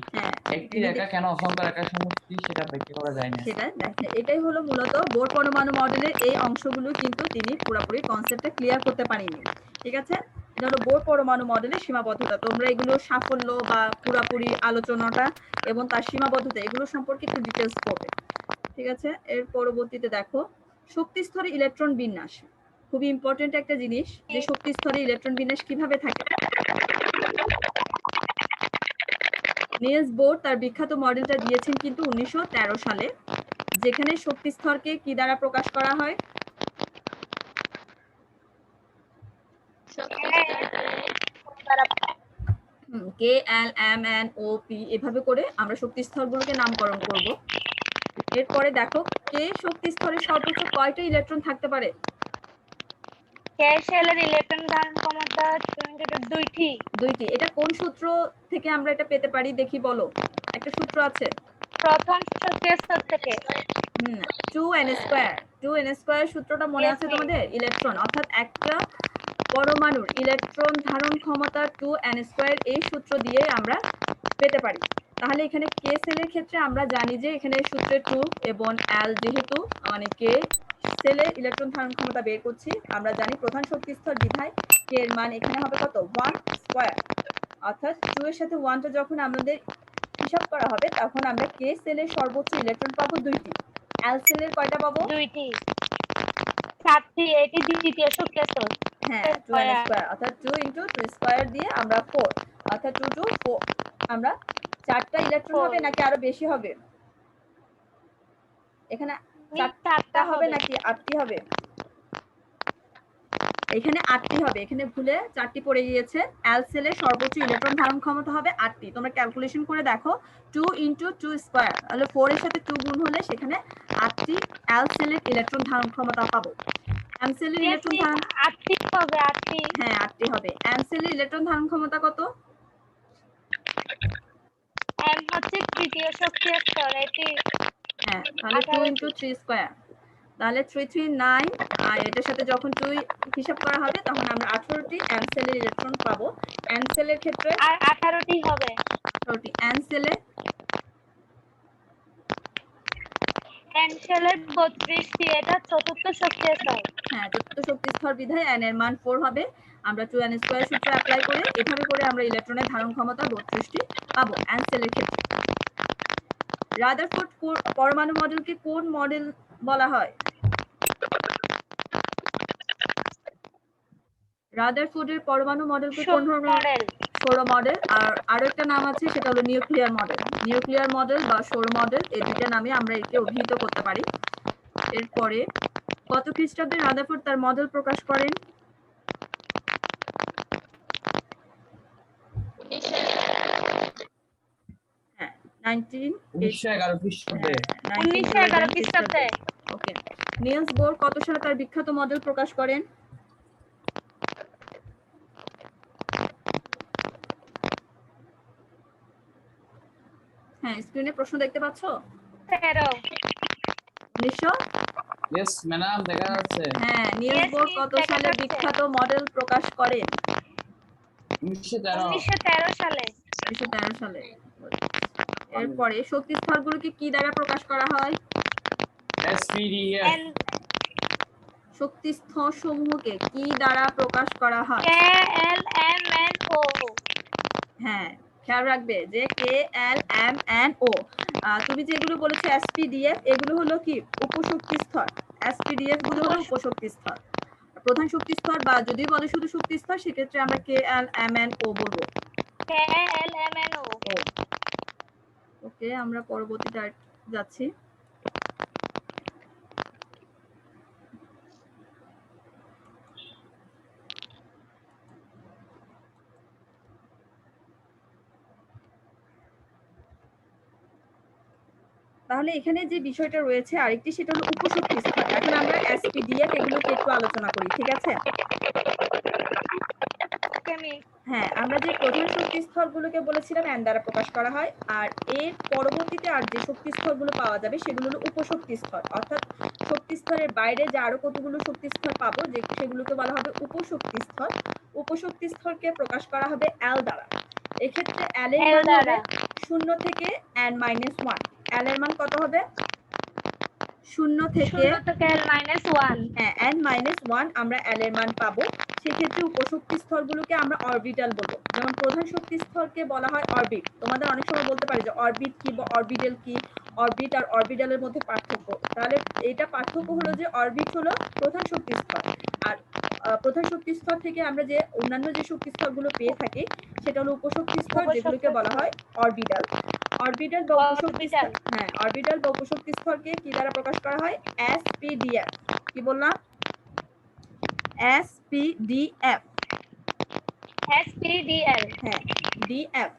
একটি রেখা কেন অসংখ্য রেখার সমষ্টি সেটা ব্যাখ্যা করা যায় না। সেটা দেখেন, এটাই হলো মূলত বোর পরমাণু মডেলের এই অংশগুলো কিন্তু তিনি পুরোপুরি কনসেপ্টটা ক্লিয়ার করতে পারেননি। ঠিক আছে, এটা হলো বোর পরমাণু মডেলের সীমাবদ্ধতা। তোমরা এগুলো সাফল্য বা পুরোপুরি আলোচনাটা এবং তার সীমাবদ্ধতা এগুলো সম্পর্কে একটু ডিটেলস পড়বে। ঠিক আছে, এর পরবর্তীতে দেখো শক্তি স্তরে ইলেকট্রন বিন্যাস, খুবই ইম্পর্টেন্ট একটা জিনিস, যে শক্তি স্তরে ইলেকট্রন বিন্যাস কিভাবে থাকে। নিলস বোর তার বিখ্যাত মডেলটা দিয়েছেন কিন্তু 1913 সালে, যেখানে শক্তি স্তরকে কি দ্বারা প্রকাশ করা হয়? K L M N O P এভাবে করে আমরা শক্তি স্তরগুলোকে নামকরণ করব। এরপরে দেখো কে শক্তি স্তরে সর্বোচ্চ কয়টা ইলেকট্রন থাকতে পারে? কে শেলের ইলেকট্রন ধারণ ক্ষমতা 2টি। এটা কোন সূত্র থেকে আমরা এটা পেতে পারি দেখি বলো, একটা সূত্র আছে। প্রথম শক্তির স্তর থেকে। 2n²। সূত্রটা মনে Yes, আছে ma'am. তোমাদের? ইলেকট্রন অর্থাৎ একটা পরমাণুর ইলেকট্রন ধারণ ক্ষমতা 2n² এই সূত্র দিয়ে আমরা পেতে পারি। তাহলে এখানে কে সেলের ক্ষেত্রে আমরা জানি যে এখানে সূত্রে 2 এবং l যেহেতু মানে কে সেলের ইলেকট্রন ধারণ ক্ষমতা বের করছি, আমরা জানি প্রধান শক্তি স্তর বিধায় কে এর মান এখানে হবে কত? 1²। অর্থাৎ 2 এর সাথে 1টা যখন আমাদের হিসাব করা হবে তখন আমরা কে সেলের সর্বোচ্চ ইলেকট্রন পাবো 2টি, l সেলের কয়টা পাবো? 2টি। 7টি। এটি দ্বিতীয় শক্তির স্তর। হ্যাঁ 2n² অর্থাৎ 2 × 2² দিয়ে আমরা 4 অর্থাৎ 2 to 4 আমরা 4টা ইলেকট্রন হবে নাকি আরো বেশি হবে? এখানে 4টা হবে নাকি 8টি হবে? এখানে 8টি হবে, এখানে ভুলে 4টি পড়ে গিয়েছে। l সেলের সর্বোচ্চ ইলেকট্রন ধারণ ক্ষমতা হবে 8টি। তোমরা ক্যালকুলেশন করে দেখো 2 × 2² তাহলে 4 এর সাথে 2 গুণ হলে সেখানে 8টি l সেলের ইলেকট্রন ধারণ ক্ষমতা পাবো। m সেলের ইলেকট্রন ধারণ 8টি হবে। 8টি। হ্যাঁ 8টি হবে। m সেলের ইলেকট্রন ধারণ ক্ষমতা কত? m হচ্ছে তৃতীয় শক্তির স্তর। এটি হ্যাঁ তাহলে 2 × 3²। তাহলে 339 আর এটার সাথে যখন 2 হিসাব করা হবে তখন আমরা 18টি n সেলের ইলেকট্রন পাবো। n সেলের ক্ষেত্রে আর 18টি হবে। 18টি n সেলে n শেলের 32টি। এটা চতুর্থ শক্তির স্তর। হ্যাঁ চতুর্থ শক্তি স্তর বিধায় n এর মান 4 হবে। আমরা 2n² সূত্র অ্যাপ্লাই করে এভাবে করে আমরা ইলেকট্রনের ধারণ ক্ষমতা 32টি পাবো n সেলের ক্ষেত্রে। রাদারফোর্ড পরমাণু মডেলকে কোন মডেল বলা হয়? রাদারফোর্ডের পরমাণু মডেলকে কোন ধরনের? মডেল। সৌর মডেল। আর আরো একটা নাম আছে সেটা হলো নিউক্লিয়ার মডেল। নিউক্লিয়ার মডেল বা সৌর মডেল এই দুইটা নামে আমরা একে অভিহিত করতে পারি। এরপরে কত খ্রিস্টাব্দে রাদারফোর্ড তার মডেল প্রকাশ করেন? 1911 খ্রিস্টাব্দে। 1911 খ্রিস্টাব্দে। ওকে। নিলস বোর কত সালে তার বিখ্যাত মডেল প্রকাশ করেন? হ্যাঁ স্ক্রিনে প্রশ্ন দেখতে পাচ্ছো? 13। 1900? ইয়েস ম্যাডাম দেখা যাচ্ছে। হ্যাঁ নিলস Yes, বোর miss, কত দেখা সালে যাচ্ছে। বিখ্যাত মডেল প্রকাশ করেন? 1913। 1913 সালে। 1913 সালে। এরপরে শক্তি স্তরগুলোকে কি দ্বারা প্রকাশ করা হয়? SPDF। N শক্তি স্তর সমূহকে কি দ্বারা প্রকাশ করা হয়? KLMNO। হ্যাঁ খেয়াল রাখবে যে KLMNO। তুমি যেগুলো বলেছো SPDF এগুলো হলো কি উপশক্তি স্তর। SPDF গুলো হলো উপশক্তি স্তর। প্রধান শক্তি স্তর বা যদি বলে শুধু শক্তি স্তর সেক্ষেত্রে আমরা KLMNO বলবো। KLMNO। ওকে আমরা পরবর্তীতে যাচ্ছি। তাহলে এখানে যে বিষয়টা রয়েছে আরেকটি সেটা হলো উপশক্তি স্তর। এখন আমরা SPDF এগুলোকে একটু আলোচনা করি, ঠিক আছে? ওকে মিস। হ্যাঁ আমরা যে প্রধান শক্তি স্তরগুলোকে বলেছিলাম n দ্বারা প্রকাশ করা হয়, আর এর পরবর্তীতে আর যে শক্তি স্তরগুলো পাওয়া যাবে সেগুলো হলো উপশক্তি স্তর। অর্থাৎ শক্তি স্তরের বাইরে যে আরো কতগুলো শক্তি স্তর পাবো যে সেগুলোকে বলা হবে উপশক্তি স্তর। উপশক্তি স্তরকে প্রকাশ করা হবে l দ্বারা। এক্ষেত্রে l এর মান হবে 0 থেকে n-1। l এর মান কত হবে? 0 থেকে L-1। হ্যাঁ n-1 আমরা l এর মান পাবো। সেক্ষেত্রে উপশক্তি স্তরগুলোকে আমরা অরবিটাল বলবো। যেমন প্রধান শক্তি স্তরকে বলা হয় অরবিট। তোমাদের অনেক সময় বলতে পারে যে অরবিট কি বা অরবিটাল কি, অরবিট আর অরবিটালের মধ্যে পার্থক্য। তাহলে এটা পার্থক্য হলো যে অরবিট হলো প্রধান শক্তি স্তর, আর প্রধান শক্তি স্তর থেকে আমরা যে অন্যান্য যে শক্তি স্তরগুলো পেয়ে থাকি সেটা হলো উপশক্তি স্তর, যেগুলোকে বলা হয় অরবিটাল। অরবিটাল বা উপশক্তি স্তর, হ্যাঁ অরবিটাল বা উপশক্তি স্তরকে কি দ্বারা প্রকাশ করা হয়? SPDF। কি বললাম? SPDF। SPDL। হ্যাঁ DF।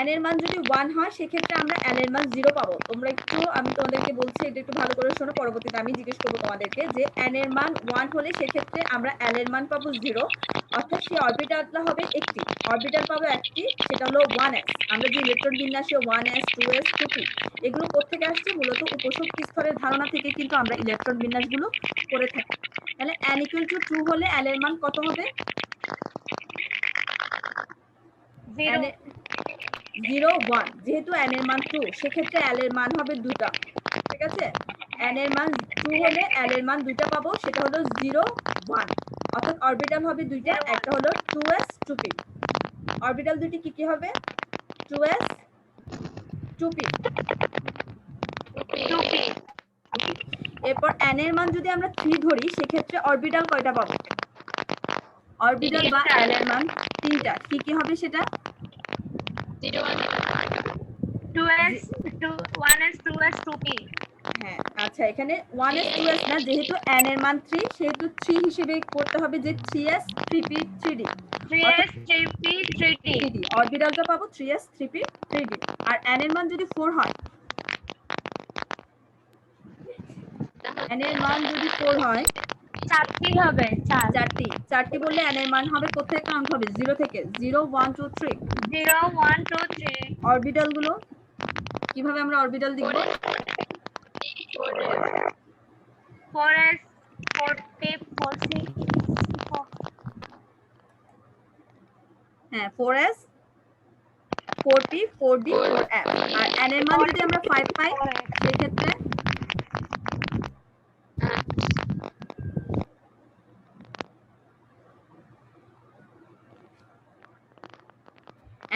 n এর মান যদি 1 হয় সেক্ষেত্রে আমরা l এর মান 0 পাবো। তোমরা একটু, আমি তোমাদেরকে বলছি এটা একটু ভালো করে শোনো, পরবর্তীতে আমি জিজ্ঞেস করবো তোমাদেরকে যে n এর মান 1 হলে সেক্ষেত্রে আমরা l এর মান পাবো 0, অর্থাৎ সেই অরবিটালটা হবে একটি, অরবিটাল পাবো একটি, সেটা হলো 1s। আমরা যে ইলেকট্রন বিন্যাসে 1s 2s 2p এগুলো কোত্থেকে আসছে? মূলত উপশক্তি স্তরের ধারণা থেকে কিন্তু আমরা ইলেকট্রন বিন্যাসগুলো করে থাকি। তাহলে n = 2 হলে l এর মান কত হবে? 0 0 1, যেহেতু n এর মান 2 সেক্ষেত্রে l এর মান হবে দুটা, ঠিক আছে? n এর মান 2 হলে l এর মান দুইটা পাবো, সেটা হলো 0 1, অর্থাৎ অরবিটাল হবে দুইটা, একটা হলো 2s 2p। অরবিটাল দুটি কি কি হবে? 2s 2p। এরপর n এর মান যদি আমরা 3 ধরি সেক্ষেত্রে অরবিটাল কয়টা পাবো? অরবিটাল বা l এর মান তিনটা। কি কি হবে সেটা? 2s 1s 2s 2p। হ্যাঁ, আচ্ছা, এখানে 1s 2s না, যেহেতু n এর মান 3 সেহেতু 3 হিসেবে করতে হবে যে 3s 3p 3d। 3s 3p 3d। অরবিটালটা পাবো 3s 3p 3d। আর n এর মান যদি 4 হয়, n এর মান যদি 4 হয়, চারটি হবে, চারটি বললে n এর মান হবে কোথায় কাউন্ট হবে? 0 থেকে, 0 1 2 3। 0 1 2 3। অরবিটাল গুলো কিভাবে আমরা অরবিটাল লিখব? 4s 4p 4c। হ্যাঁ, 4s 4p 4d 4f। আর n এর মান যদি আমরা 5 পাই সেই ক্ষেত্রে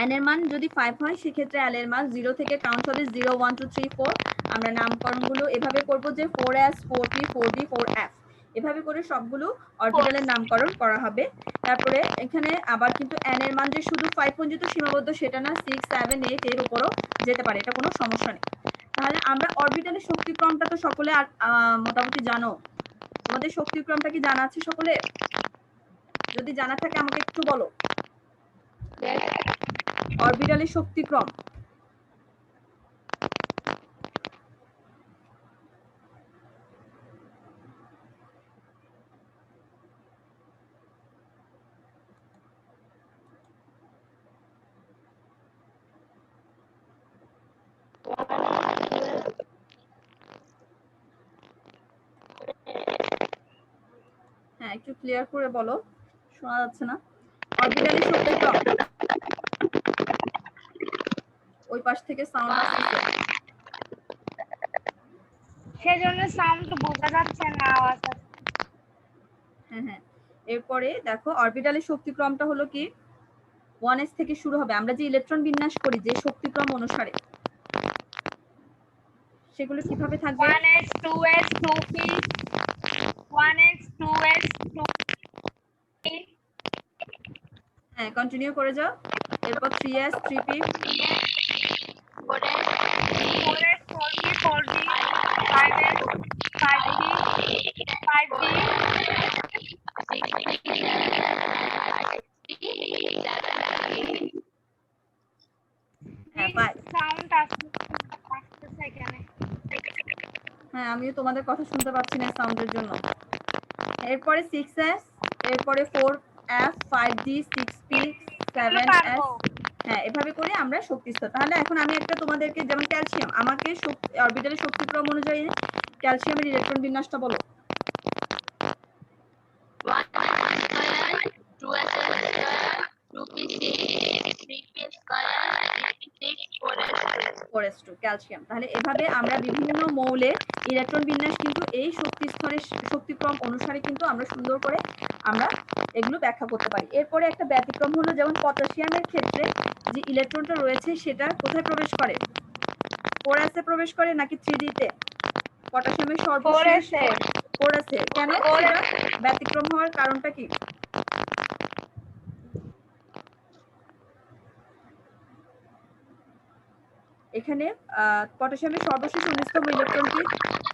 n এর মান যদি 5 হয় সেক্ষেত্রে l এর মান 0 থেকে কাউন্ট হবে 0 1 2 3 4। আমরা নামকরণগুলো এভাবে করব যে 4s 4p 4d 4f, এভাবে করে সবগুলো অরবিটালের নামকরণ করা হবে। তারপরে এখানে আবার কিন্তু n এর মান যে শুধু 5 পর্যন্ত সীমাবদ্ধ সেটা না, 6 7 8 এর উপরও যেতে পারে, এটা কোনো সমস্যা নেই। তাহলে আমরা অরবিটালের শক্তিক্রমটা তো সকলে মোটামুটি জানো। তোমাদের শক্তিক্রমটা কি জানা আছে সকলে? যদি জানা থাকে আমাকে একটু বলো। অরবিটালের শক্তিক্রম হ্যাঁ, একটু ক্লিয়ার করে বলো, শোনা যাচ্ছে না। অরবিটালের শক্তিক্রম, ওই পাশ থেকে সাউন্ড আসছে, সেজন্য সাউন্ড বোঝা যাচ্ছে না, আওয়াজ আসছে। হ্যাঁ হ্যাঁ। এরপরে দেখো অরবিটালের শক্তিক্রমটা হলো কি, 1s থেকে শুরু হবে। আমরা যে ইলেকট্রন বিন্যাস করি যে শক্তিক্রম অনুসারে, সেগুলো কিভাবে থাকবে? 1s 2s 2p 1s 2s 2p। হ্যাঁ, কন্টিনিউ করে যাও। এরপর 3s 3p 4s 4p 4d 5s 5p 5d। হ্যাঁ 5। সাউন্ড আসতেছে এখানে। হ্যাঁ, আমিও তোমাদের কথা শুনতে পাচ্ছি না সাউন্ডের জন্য। এরপরে 6s, এরপরে 4f 5d 6p 7s। হ্যাঁ, এভাবে করে আমরা শক্তি স্তর। তাহলে এখন আমি একটা তোমাদেরকে, যেমন ক্যালসিয়াম, আমাকে অরবিটালের শক্তিক্রম অনুযায়ী ক্যালসিয়ামের ইলেকট্রন বিন্যাসটা বলো। 4s2 calcium. তাহলে এভাবে আমরা বিভিন্ন মৌলের ইলেকট্রন বিন্যাস কিন্তু এই শক্তি স্তরের শক্তিক্রম অনুসারে কিন্তু আমরা সুন্দর করে আমরা এগুলো ব্যাখ্যা করতে পারি। এরপরে একটা ব্যতিক্রম হলো, যেমন পটাশিয়ামের ক্ষেত্রে যে ইলেকট্রনটা রয়েছে সেটা কোথায় প্রবেশ করে? 4s এ প্রবেশ করে নাকি 3d তে? পটাশিয়ামের সর্বশেষ 4s এ। কেন সেটা ব্যতিক্রম হওয়ার কারণটা কি? এখানে পটাশিয়ামের সর্বশেষ 19তম ইলেকট্রনটি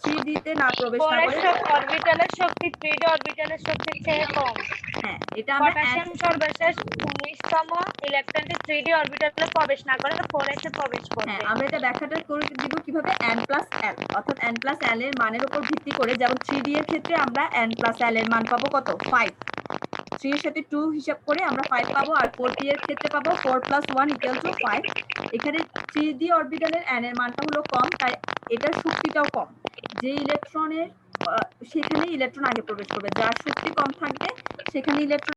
3d তে না প্রবেশ না করে অরবিটালের শক্তি 3d অরবিটালের শক্তির চেয়ে কম। হ্যাঁ এটা আমরা পটাশিয়াম সর্বশেষ 19তম ইলেকট্রনটি 3d অরবিটালে প্রবেশ না করে 4s এ প্রবেশ করবে। হ্যাঁ আমরা এটা ব্যাখ্যাটা করে দিব কিভাবে n প্লাস l, অর্থাৎ n প্লাস l এর মানের উপর ভিত্তি করে, যেমন 3d এর ক্ষেত্রে আমরা n প্লাস l এর মান পাবো কত 5, 3 এর সাথে 2 হিসাব করে আমরা 5 পাবো, আর 4p এর ক্ষেত্রে পাবো 4 প্লাস 1 ইকুয়াল টু 5। এখানে 3d অরবিটালের n এর মানটা হলো কম, তাই এটার শক্তিটাও কম। যে ইলেকট্রনের সেখানে ইলেকট্রন আগে প্রবেশ করবে, যার শক্তি কম থাকবে সেখানে ইলেকট্রন